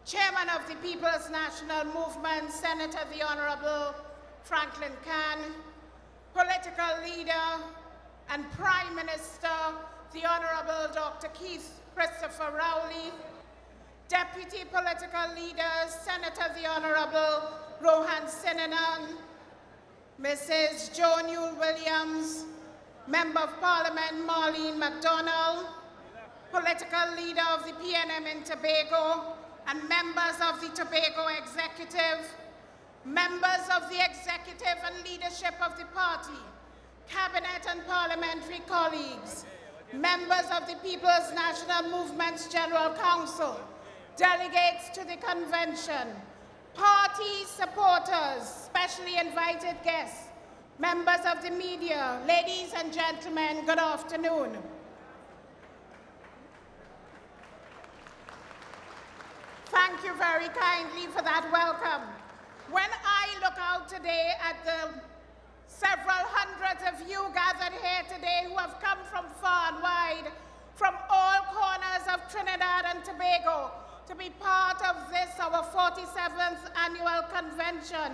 Chairman of the People's National Movement, Senator the Honorable Franklin Khan, political leader and Prime Minister, the Honorable Dr. Keith Christopher Rowley, Deputy political leaders, Senator the Honorable Rohan Sinanan, Mrs. Joan Yule Williams, Member of Parliament Marlene MacDonald, political leader of the PNM in Tobago, and members of the Tobago Executive, members of the executive and leadership of the party, cabinet and parliamentary colleagues, members of the People's National Movement's General Council, delegates to the convention, party supporters, specially invited guests, members of the media, ladies and gentlemen, good afternoon. Thank you very kindly for that welcome. When I look out today at the several hundreds of you gathered here today who have come from far and wide, from all corners of Trinidad and Tobago, to be part of this, our 47th annual convention,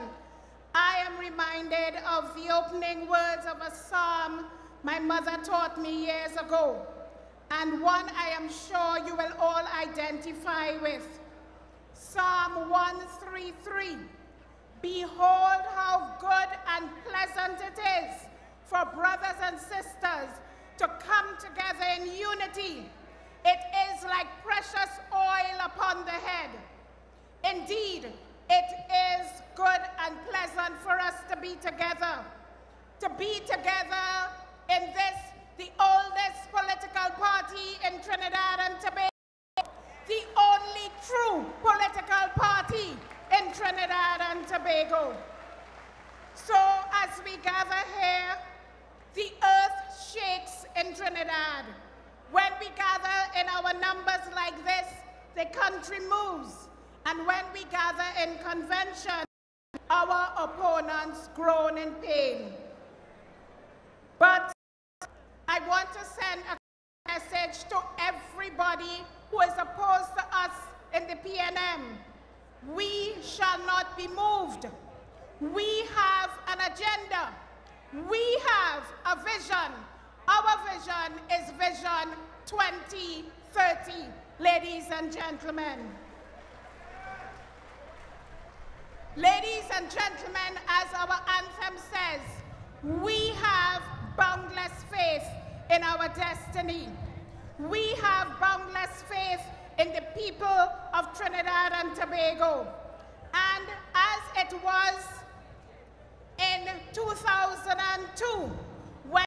I am reminded of the opening words of a psalm my mother taught me years ago, and one I am sure you will all identify with. Psalm 133, behold how good and pleasant it is for brothers and sisters to come together in unity. It is like precious oil upon the head. Indeed, it is good and pleasant for us to be together in this, the oldest political party in Trinidad and Tobago, the only true political party in Trinidad and Tobago. So as we gather here, the earth shakes in Trinidad. When we gather in our numbers like this, the country moves. And when we gather in convention, our opponents groan in pain. But I want to send a message to everybody who is opposed to us in the PNM. We shall not be moved. We have an agenda. We have a vision. Our vision is Vision 2030, ladies and gentlemen. Ladies and gentlemen, as our anthem says, we have boundless faith in our destiny. We have boundless faith in the people of Trinidad and Tobago. And as it was in 2002, when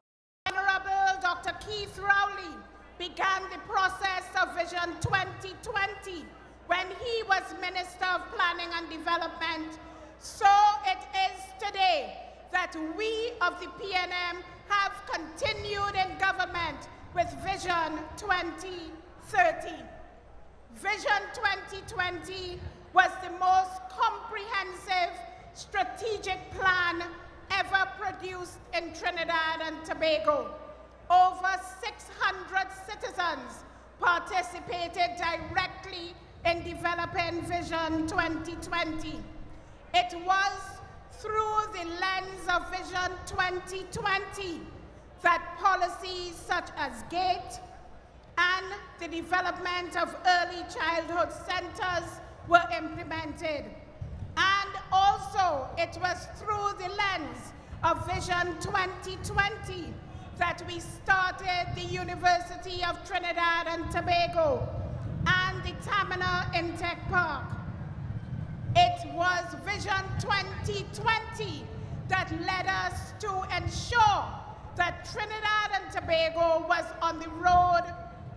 Honorable Dr. Keith Rowley began the process of Vision 2020, when he was Minister of Planning and Development, so it is today that we of the PNM have continued in government with Vision 2030. Vision 2020 was the most comprehensive strategic plan ever produced in Trinidad and Tobago. Over 600 citizens participated directly in developing Vision 2020. It was through the lens of Vision 2020 that policies such as GATE and the development of early childhood centers were implemented. And also, it was through the lens of Vision 2020 that we started the University of Trinidad and Tobago and the Tamina Intech Park. It was Vision 2020 that led us to ensure that Trinidad and Tobago was on the road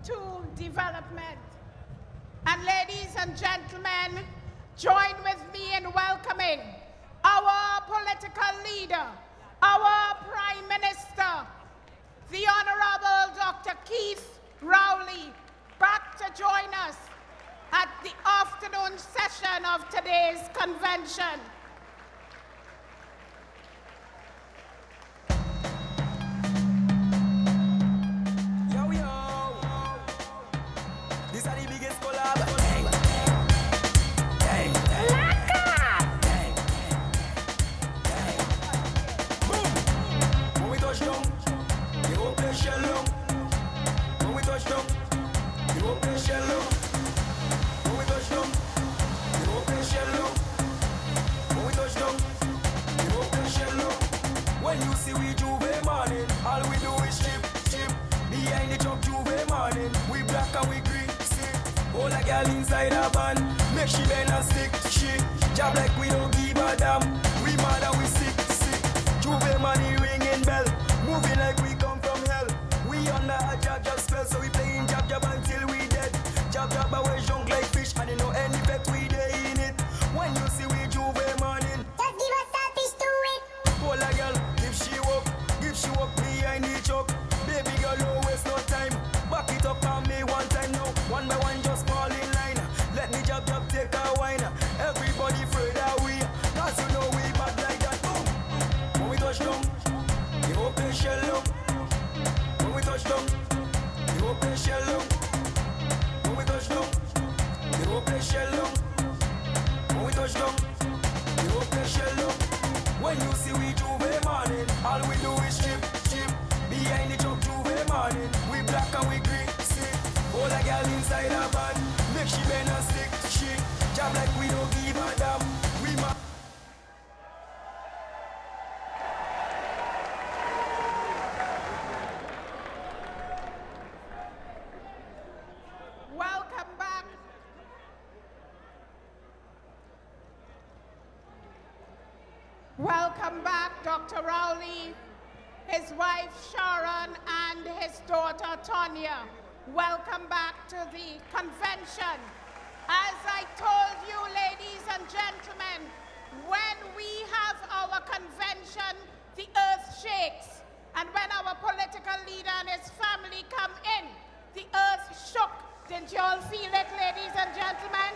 to development. And ladies and gentlemen, join with me in welcoming our political leader, our Prime Minister, the Honorable Dr. Keith Rowley, back to join us at the afternoon session of today's convention. Yo, yo, these are the biggest collab. shell down. When we touch down, you open shell down. When we touch down, you open shell down. When we touch down, you open shell down. When you see we Juve morning, all we do is chip, chip. Behind the truck Juve morning, we black and we green, sick. Hold a girl inside a van, make she bend and stick, shit. Job like we don't give a damn. We mad and we sick, sick. Juve money ringing bell, moving like we come from hell. We under a jab spell, so we playing jab until we dead. Jab our junk like fish, and you know any bet we day in it. When you see we Juve morning, just give us selfish to it. hold a girl, give she up behind the truck. Baby girl, no waste no time. Back it up on me one time now. One by one, just fall in line. Let me jab take a wine. Everybody afraid that we, cause you know we bad like that. Boom. When we touch down, you open shell down. When we touch down, you open shell down. When we touch down, you open shell down. When we touch down, you open shell down. When you see we Juve morning, all we do is chip, chip. Behind the truck Juve morning, we black and we green, sick. Hold a girl inside a van, make she bend and stick, shit. Job like we don't give a damn. We mad. Welcome back. Welcome back, Dr. Rowley, his wife Sharon, and his daughter Tonya. Welcome back to the convention. As I told you, ladies and gentlemen, when we have our convention, the earth shakes. And when our political leader and his family come in, the earth shook. Didn't you all feel it, ladies and gentlemen?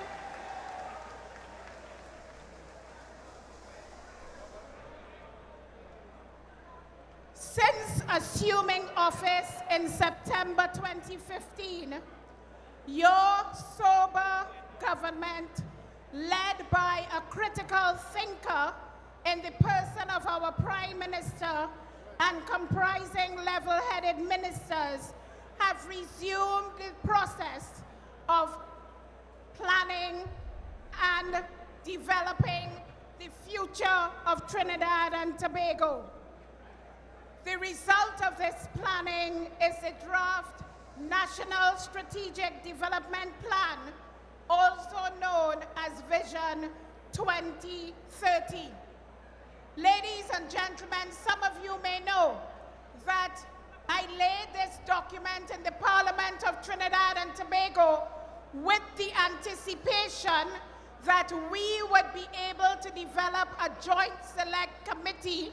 Since assuming office in September 2015, your sober government, led by a critical thinker in the person of our Prime Minister and comprising level-headed ministers, have resumed the process of planning and developing the future of Trinidad and Tobago. The result of this planning is the draft National Strategic Development Plan, also known as Vision 2030. Ladies and gentlemen, some of you may know that I laid this document in the Parliament of Trinidad and Tobago with the anticipation that we would be able to develop a joint select committee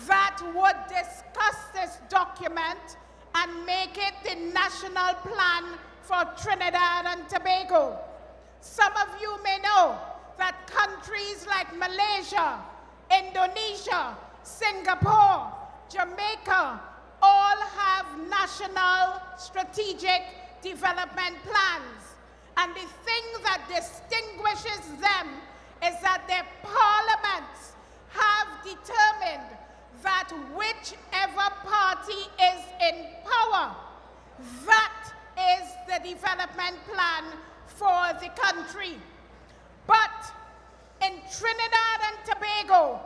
that would discuss this document and make it the national plan for Trinidad and Tobago. Some of you may know that countries like Malaysia, Indonesia, Singapore, Jamaica, all have national strategic development plans. And the thing that distinguishes them is that their parliaments have determined that whichever party is in power, that is the development plan for the country. But in Trinidad and Tobago,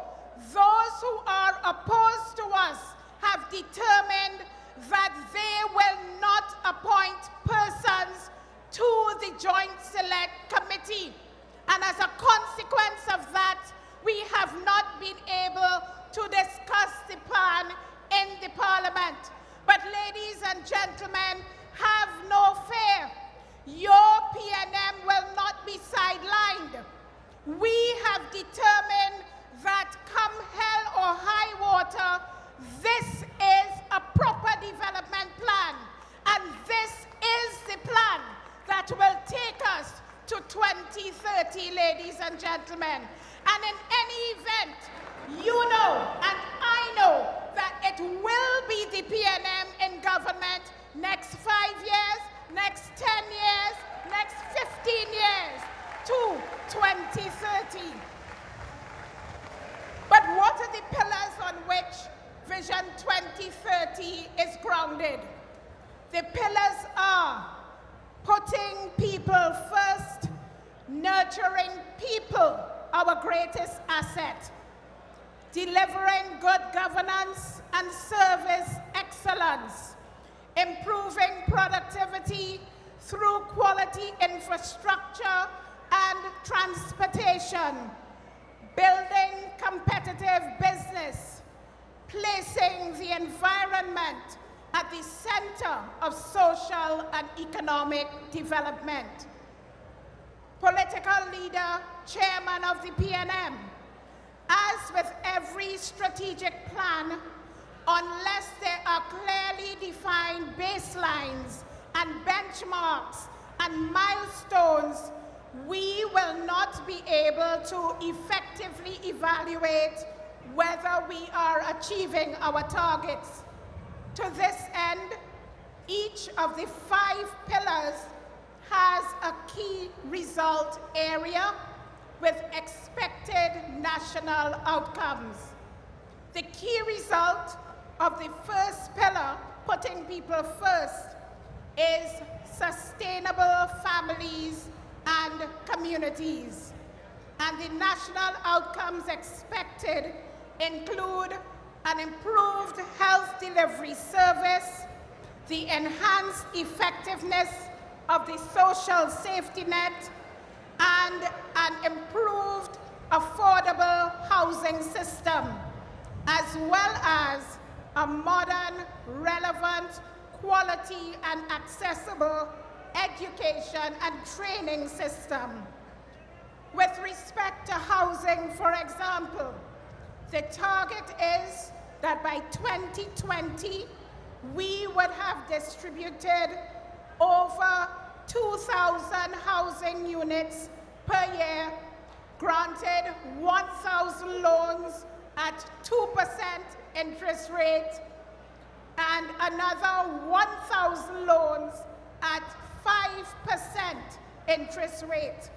those who are opposed to us have determined that they will not appoint persons to the Joint Select Committee. And as a consequence of that, we have not been able to discuss the plan in the Parliament. But ladies and gentlemen, have no fear. Your PNM will not be sidelined. We have determined that come hell or high water, this is a proper development plan. And this is the plan that will take us to 2030, ladies and gentlemen. And in any event, you know and I know that it will be the PNM in government next 5 years, next 10 years, next 15 years to 2030. But what are the pillars on which Vision 2030 is grounded. The pillars are putting people first, nurturing people, our greatest asset, delivering good governance and service excellence, improving productivity through quality infrastructure and transportation, building competitive business, placing the environment at the center of social and economic development. Political leader, chairman of the PNM, as with every strategic plan, unless there are clearly defined baselines and benchmarks and milestones, we will not be able to effectively evaluate whether we are achieving our targets. To this end, each of the 5 pillars has a key result area with expected national outcomes. The key result of the first pillar, putting people first, is sustainable families and communities. And the national outcomes expected include an improved health delivery service, the enhanced effectiveness of the social safety net, and an improved affordable housing system, as well as a modern, relevant, quality and accessible education and training system. With respect to housing, for example, the target is that by 2020, we would have distributed over 2,000 housing units per year, granted 1,000 loans at 2% interest rate, and another 1,000 loans at 5% interest rate.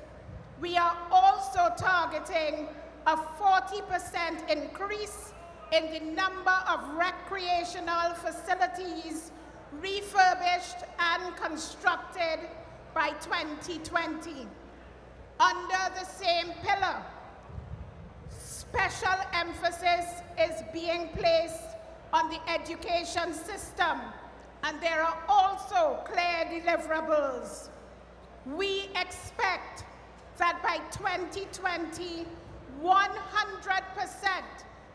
We are also targeting a 40% increase in the number of recreational facilities refurbished and constructed by 2020. Under the same pillar, special emphasis is being placed on the education system, and there are also clear deliverables. We expect that by 2020, 100%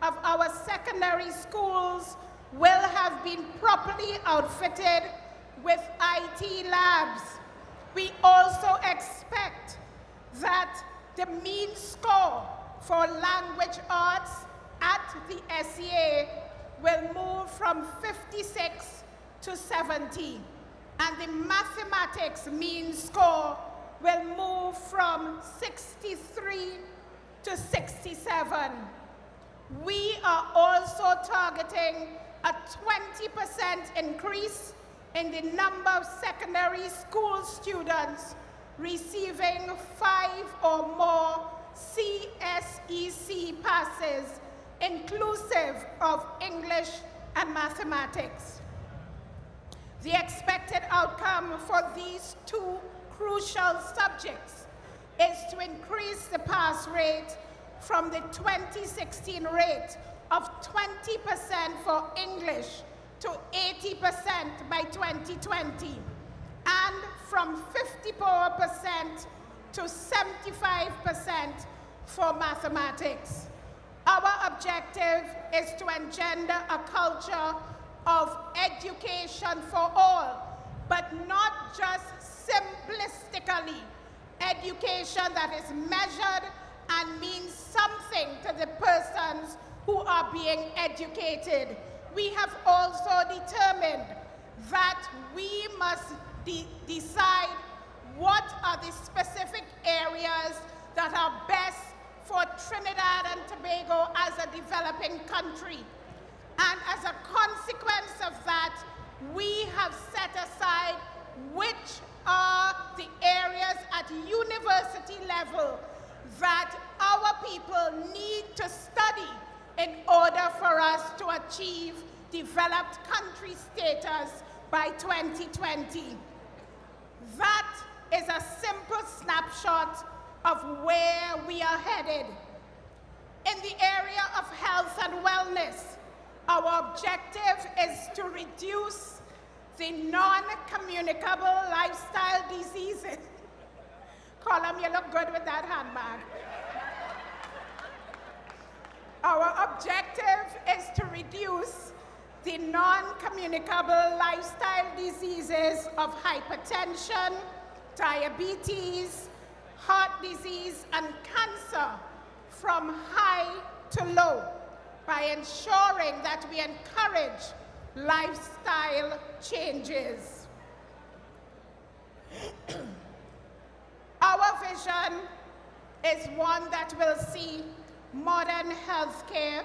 of our secondary schools will have been properly outfitted with IT labs. We also expect that the mean score for language arts at the SEA will move from 56 to 70, and the mathematics mean score will move from 63 to 67. We are also targeting a 20% increase in the number of secondary school students receiving 5 or more CSEC passes, inclusive of English and mathematics. The expected outcome for these 2 crucial subjects is to increase the pass rate from the 2016 rate of 20% for English to 80% by 2020, and from 54% to 75% for mathematics. Our objective is to engender a culture of education for all, but not just simplistically education that is measured and means something to the persons who are being educated. We have also determined that we must decide what are the specific areas that are best for Trinidad and Tobago as a developing country. And as a consequence of that, we have set aside which are the areas at university level that our people need to study in order for us to achieve developed country status by 2020. That is a simple snapshot of where we are headed. In the area of health and wellness, our objective is to reduce the non-communicable lifestyle diseases. Colum, you look good with that handbag. Our objective is to reduce the non-communicable lifestyle diseases of hypertension, diabetes, heart disease, and cancer from high to low by ensuring that we encourage lifestyle changes. Our vision is one that will see modern healthcare,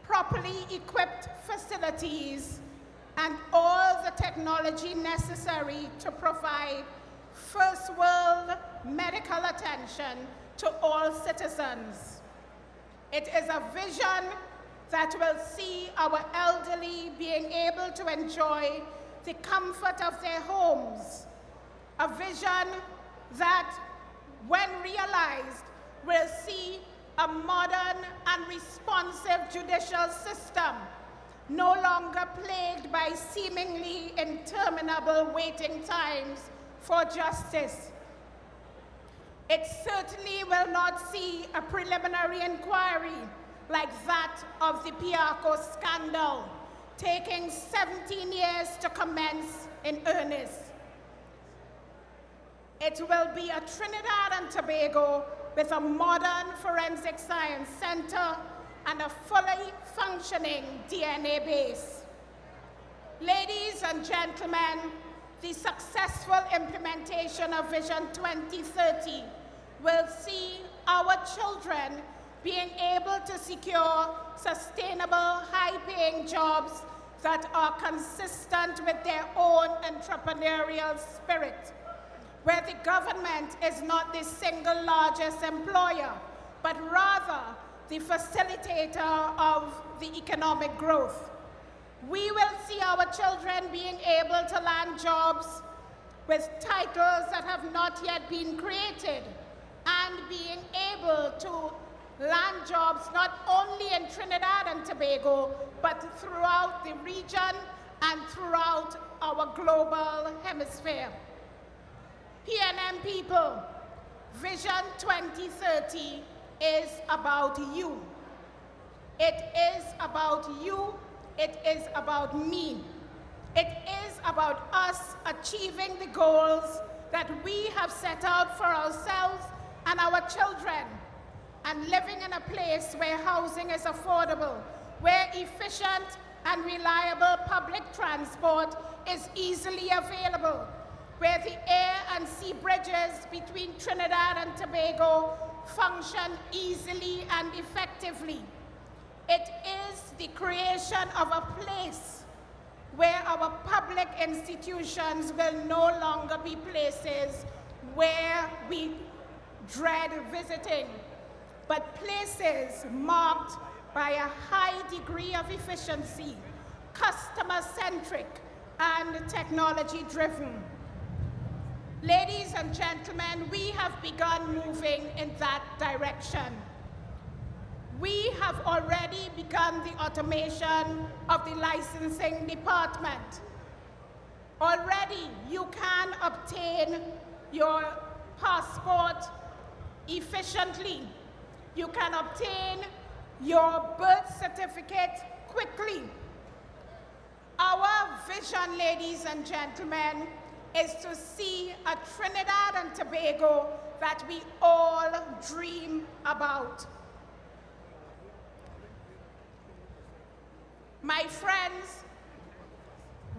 properly equipped facilities, and all the technology necessary to provide first world medical attention to all citizens. It is a vision that will see our elderly being able to enjoy the comfort of their homes. A vision that, when realized, will see a modern and responsive judicial system, no longer plagued by seemingly interminable waiting times for justice. It certainly will not see a preliminary inquiry like that of the Piarco scandal, taking 17 years to commence in earnest. It will be a Trinidad and Tobago with a modern forensic science center and a fully functioning DNA base. Ladies and gentlemen, the successful implementation of Vision 2030 will see our children being able to secure sustainable, high-paying jobs that are consistent with their own entrepreneurial spirit, where the government is not the single largest employer, but rather the facilitator of the economic growth. We will see our children being able to land jobs with titles that have not yet been created, and being able to land jobs not only in Trinidad and Tobago, but throughout the region and throughout our global hemisphere. PNM people, Vision 2030 is about you. It is about you. It is about me. It is about us achieving the goals that we have set out for ourselves and our children, and living in a place where housing is affordable, where efficient and reliable public transport is easily available, where the air and sea bridges between Trinidad and Tobago function easily and effectively. It is the creation of a place where our public institutions will no longer be places where we dread visiting, but places marked by a high degree of efficiency, customer-centric, and technology-driven. Ladies and gentlemen, we have begun moving in that direction. We have already begun the automation of the licensing department. Already, you can obtain your passport efficiently. You can obtain your birth certificate quickly. Our vision, ladies and gentlemen, is to see a Trinidad and Tobago that we all dream about. My friends,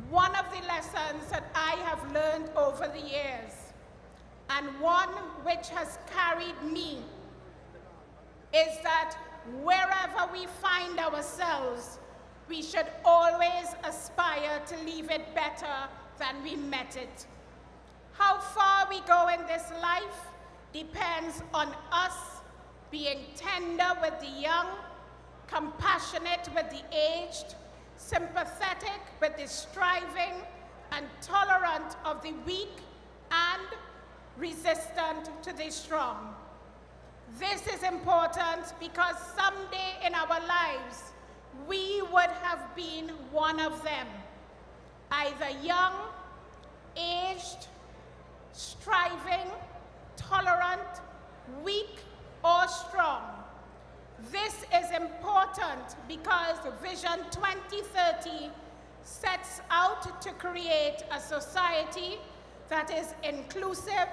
one of the lessons that I have learned over the years, and one which has carried me, is that wherever we find ourselves, we should always aspire to leave it better than we met it. How far we go in this life depends on us being tender with the young, compassionate with the aged, sympathetic with the striving, and tolerant of the weak, and resistant to the strong. This is important because someday in our lives, we would have been one of them, either young, aged, striving, tolerant, weak, or strong. This is important because Vision 2030 sets out to create a society that is inclusive,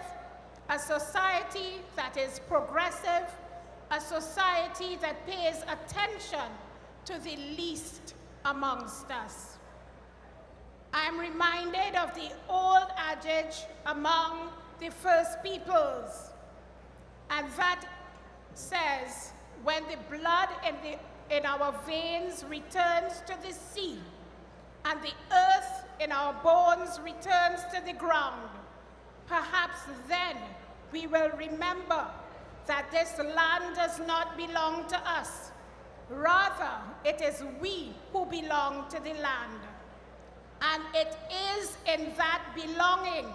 a society that is progressive, a society that pays attention to the least amongst us. I'm reminded of the old adage among the First Peoples, and that says, when the blood in our veins returns to the sea, and the earth in our bones returns to the ground, perhaps then we will remember that this land does not belong to us. Rather, it is we who belong to the land. And it is in that belonging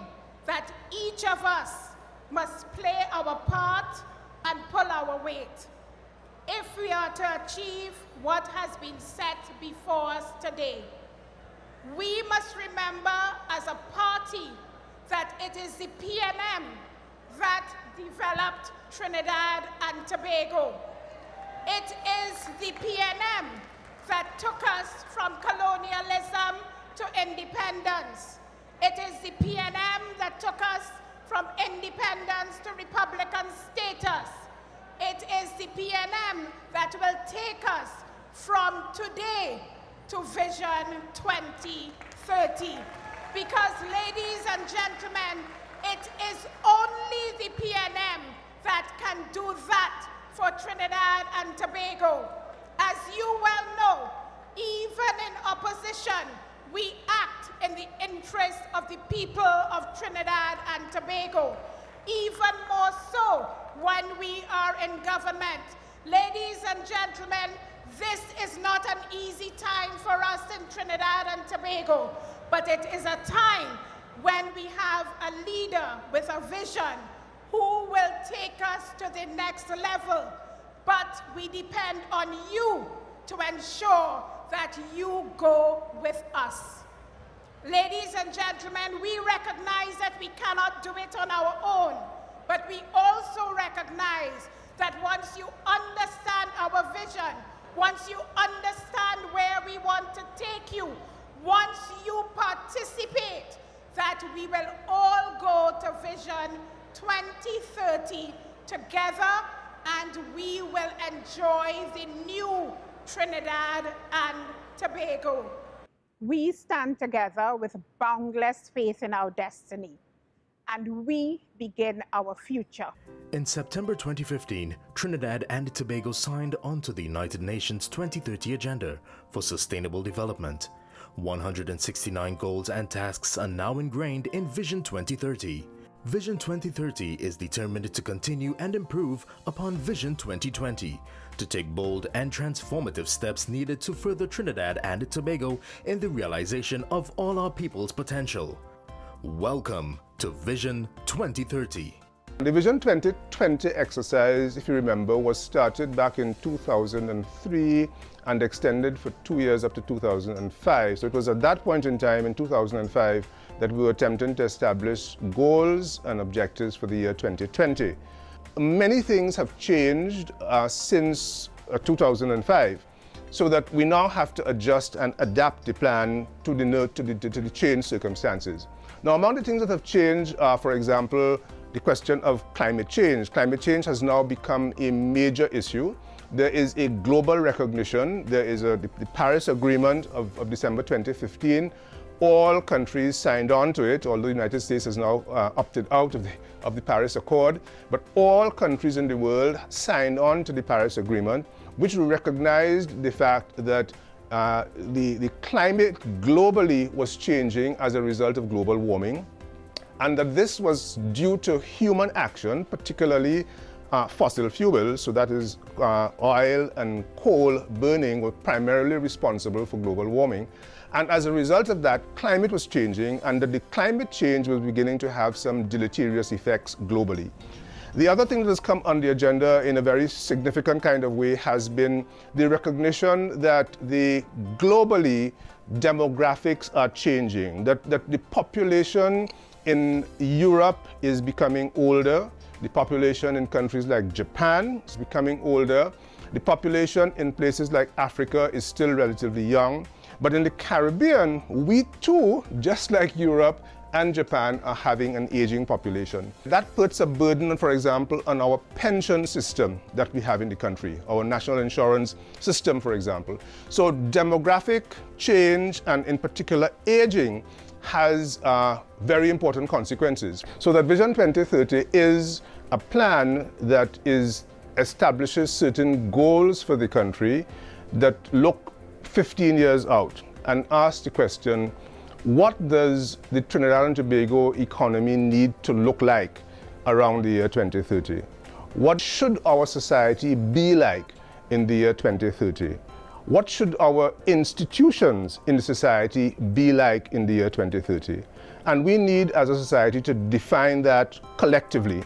that each of us must play our part and pull our weight, if we are to achieve what has been set before us today. We must remember as a party that it is the PNM that developed Trinidad and Tobago. It is the PNM that took us from colonialism to independence. It is the PNM that took us from independence to Republican status. It is the PNM that will take us from today to Vision 2030. Because, ladies and gentlemen, it is only the PNM that can do that for Trinidad and Tobago. As you well know, even in opposition, we act in the interest of the people of Trinidad and Tobago. Even more so when we are in government. Ladies and gentlemen, this is not an easy time for us in Trinidad and Tobago, but it is a time when we have a leader with a vision who will take us to the next level. But we depend on you to ensure that you go with us. Ladies and gentlemen, we recognize that we cannot do it on our own, but we also recognize that once you understand our vision, once you understand where we want to take you, once you participate, that we will all go to Vision 2030 together, and we will enjoy the new Trinidad and Tobago. We stand together with boundless faith in our destiny, and we begin our future. In September 2015, Trinidad and Tobago signed on to the United Nations 2030 Agenda for Sustainable Development. 169 goals and tasks are now ingrained in Vision 2030. Vision 2030 is determined to continue and improve upon Vision 2020, to take bold and transformative steps needed to further Trinidad and Tobago in the realization of all our people's potential. Welcome to Vision 2030. The Vision 2020 exercise, if you remember, was started back in 2003 and extended for 2 years up to 2005. So it was at that point in time, in 2005, that we were attempting to establish goals and objectives for the year 2020. Many things have changed since 2005, so that we now have to adjust and adapt the plan to the changed circumstances. Now, among the things that have changed are, for example, the question of climate change. Climate change has now become a major issue. There is a global recognition. There is the Paris Agreement of December 2015. All countries signed on to it, although the United States has now opted out of the Paris Accord. But all countries in the world signed on to the Paris Agreement, which recognized the fact that the climate globally was changing as a result of global warming, and that this was due to human action, particularly fossil fuels, so that is oil and coal burning, were primarily responsible for global warming. And as a result of that, climate was changing, and the climate change was beginning to have some deleterious effects globally. The other thing that has come on the agenda in a very significant kind of way has been the recognition that globally demographics are changing, that the population in Europe is becoming older. The population in countries like Japan is becoming older. The population in places like Africa is still relatively young. But in the Caribbean, we too, just like Europe and Japan, are having an aging population. That puts a burden, for example, on our pension system that we have in the country, our national insurance system, for example. So demographic change, and in particular aging, has very important consequences. So that Vision 2030 is a plan that establishes certain goals for the country that look 15 years out and ask the question, what does the Trinidad and Tobago economy need to look like around the year 2030? What should our society be like in the year 2030? What should our institutions in the society be like in the year 2030? And we need, as a society, to define that collectively.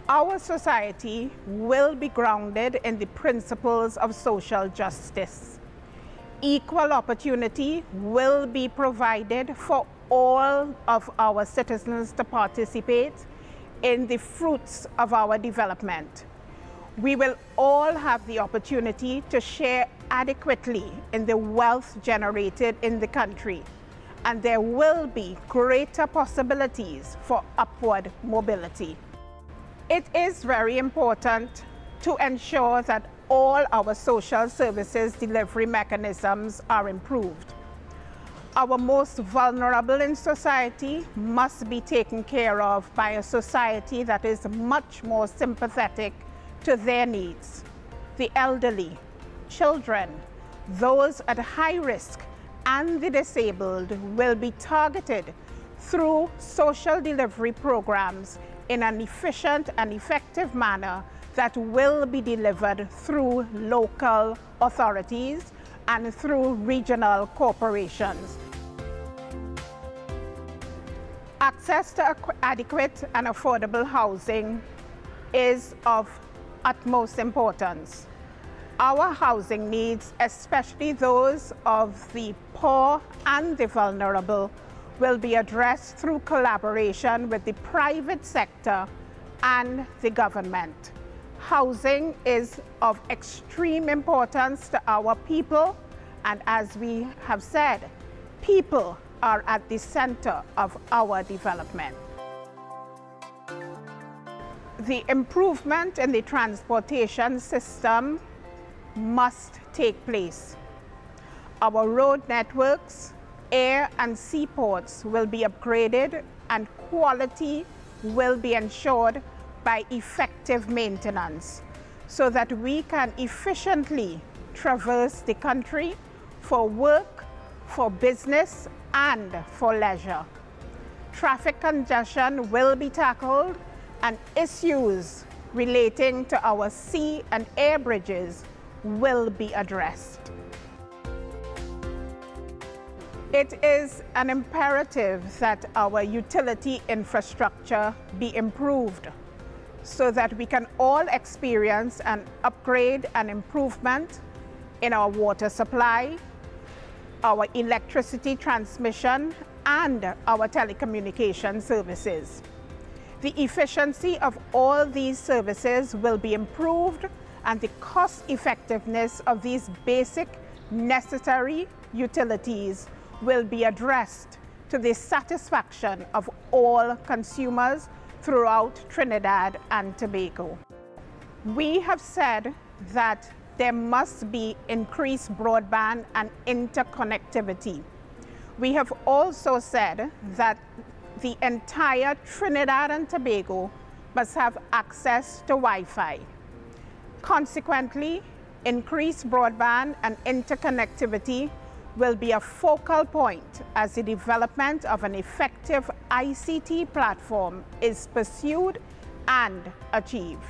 Our society will be grounded in the principles of social justice. Equal opportunity will be provided for all of our citizens to participate in the fruits of our development. We will all have the opportunity to share adequately in the wealth generated in the country, and there will be greater possibilities for upward mobility. It is very important to ensure that all our social services delivery mechanisms are improved. Our most vulnerable in society must be taken care of by a society that is much more sympathetic to their needs. The elderly, children, those at high risk, and the disabled will be targeted through social delivery programs in an efficient and effective manner that will be delivered through local authorities and through regional corporations. Access to adequate and affordable housing is of utmost importance. Our housing needs, especially those of the poor and the vulnerable, will be addressed through collaboration with the private sector and the government. Housing is of extreme importance to our people, and as we have said, people are at the center of our development. The improvement in the transportation system must take place. Our road networks, air and seaports will be upgraded, and quality will be ensured by effective maintenance so that we can efficiently traverse the country for work, for business, and for leisure. Traffic congestion will be tackled, and issues relating to our sea and air bridges will be addressed. It is an imperative that our utility infrastructure be improved so that we can all experience an upgrade and improvement in our water supply, our electricity transmission, and our telecommunication services. The efficiency of all these services will be improved, and the cost effectiveness of these basic necessary utilities will be addressed to the satisfaction of all consumers throughout Trinidad and Tobago. We have said that there must be increased broadband and interconnectivity. We have also said that the entire Trinidad and Tobago must have access to Wi-Fi. Consequently, increased broadband and interconnectivity will be a focal point as the development of an effective ICT platform is pursued and achieved.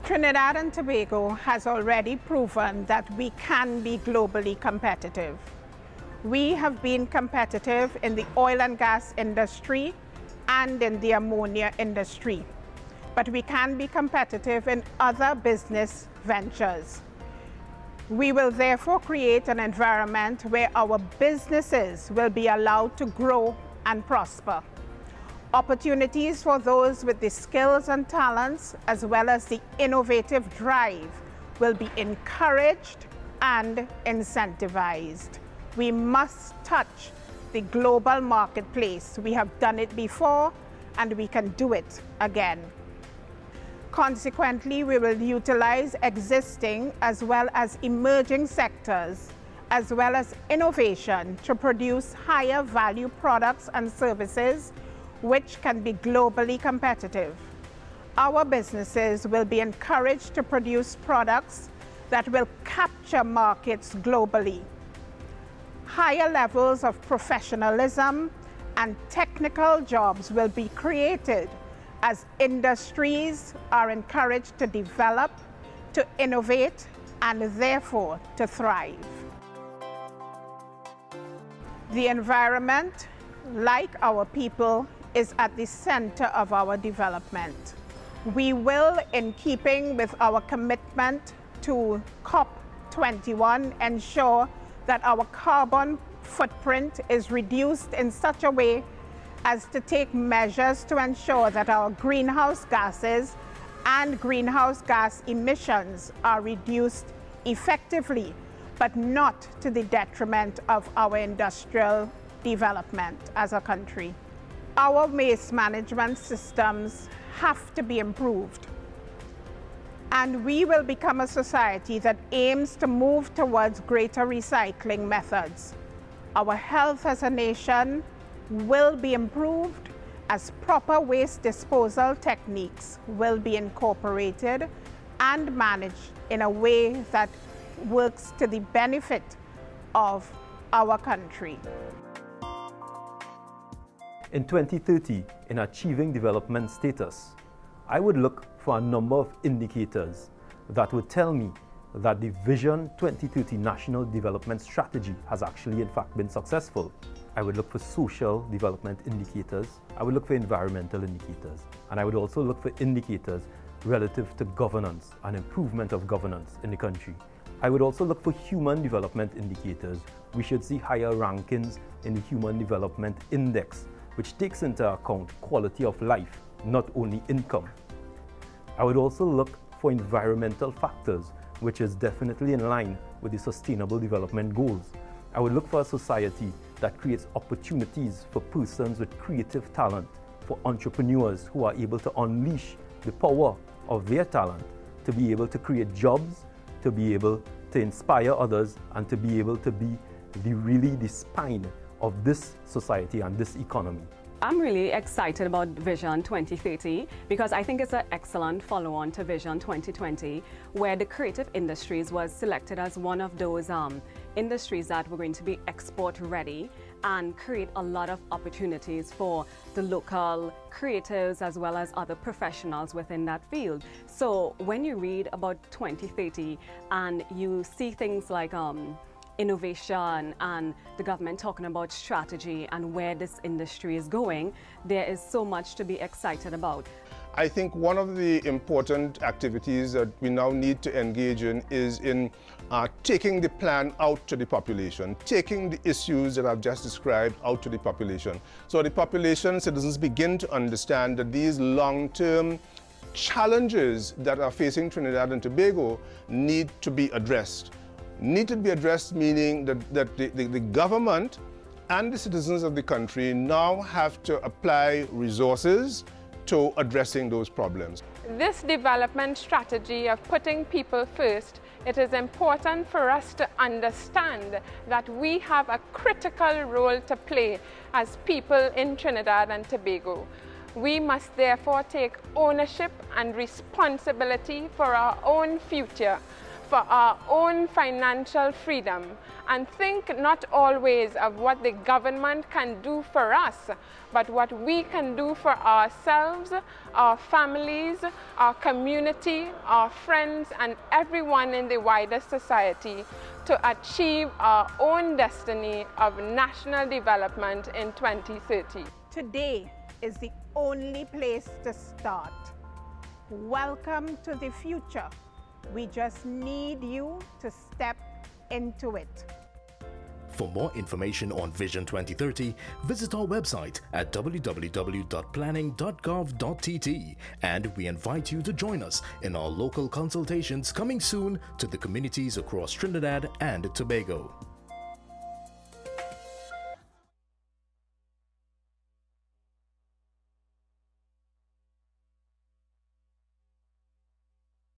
Trinidad and Tobago has already proven that we can be globally competitive. We have been competitive in the oil and gas industry and in the ammonia industry, but we can be competitive in other business ventures. We will therefore create an environment where our businesses will be allowed to grow and prosper. Opportunities for those with the skills and talents, as well as the innovative drive, will be encouraged and incentivized. We must touch the global marketplace. We have done it before, and we can do it again. Consequently, we will utilize existing as well as emerging sectors, as well as innovation to produce higher value products and services which can be globally competitive. Our businesses will be encouraged to produce products that will capture markets globally. Higher levels of professionalism and technical jobs will be created as industries are encouraged to develop, to innovate, and therefore to thrive. The environment, like our people, is at the center of our development. We will, in keeping with our commitment to COP21, ensure that our carbon footprint is reduced in such a way as to take measures to ensure that our greenhouse gases and greenhouse gas emissions are reduced effectively, but not to the detriment of our industrial development as a country. Our waste management systems have to be improved, and we will become a society that aims to move towards greater recycling methods. Our health as a nation will be improved as proper waste disposal techniques will be incorporated and managed in a way that works to the benefit of our country. In 2030, in achieving development status, I would look for a number of indicators that would tell me that the Vision 2030 National Development Strategy has actually in fact been successful. I would look for social development indicators, I would look for environmental indicators, and I would also look for indicators relative to governance and improvement of governance in the country. I would also look for human development indicators. We should see higher rankings in the Human Development Index, which takes into account quality of life, not only income. I would also look for environmental factors, which is definitely in line with the Sustainable Development Goals. I would look for a society that creates opportunities for persons with creative talent, for entrepreneurs who are able to unleash the power of their talent, to be able to create jobs, to be able to inspire others, and to be able to be the spine of this society and this economy. I'm really excited about Vision 2030 because I think it's an excellent follow-on to Vision 2020, where the creative industries was selected as one of those industries that were going to be export ready and create a lot of opportunities for the local creatives as well as other professionals within that field. So when you read about 2030 and you see things like innovation and the government talking about strategy and where this industry is going, there is so much to be excited about. I think one of the important activities that we now need to engage in is in taking the plan out to the population, taking the issues that I've just described out to the population. So the population, citizens begin to understand that these long-term challenges that are facing Trinidad and Tobago need to be addressed. Need to be addressed, meaning that the government and the citizens of the country now have to apply resources to addressing those problems. This development strategy of putting people first, it is important for us to understand that we have a critical role to play as people in Trinidad and Tobago. We must therefore take ownership and responsibility for our own future, for our own financial freedom and think not always of what the government can do for us, but what we can do for ourselves, our families, our community, our friends, and everyone in the wider society to achieve our own destiny of national development in 2030. Today is the only place to start. Welcome to the future. We just need you to step into it. For more information on Vision 2030, visit our website at www.planning.gov.tt, and we invite you to join us in our local consultations coming soon to the communities across Trinidad and Tobago.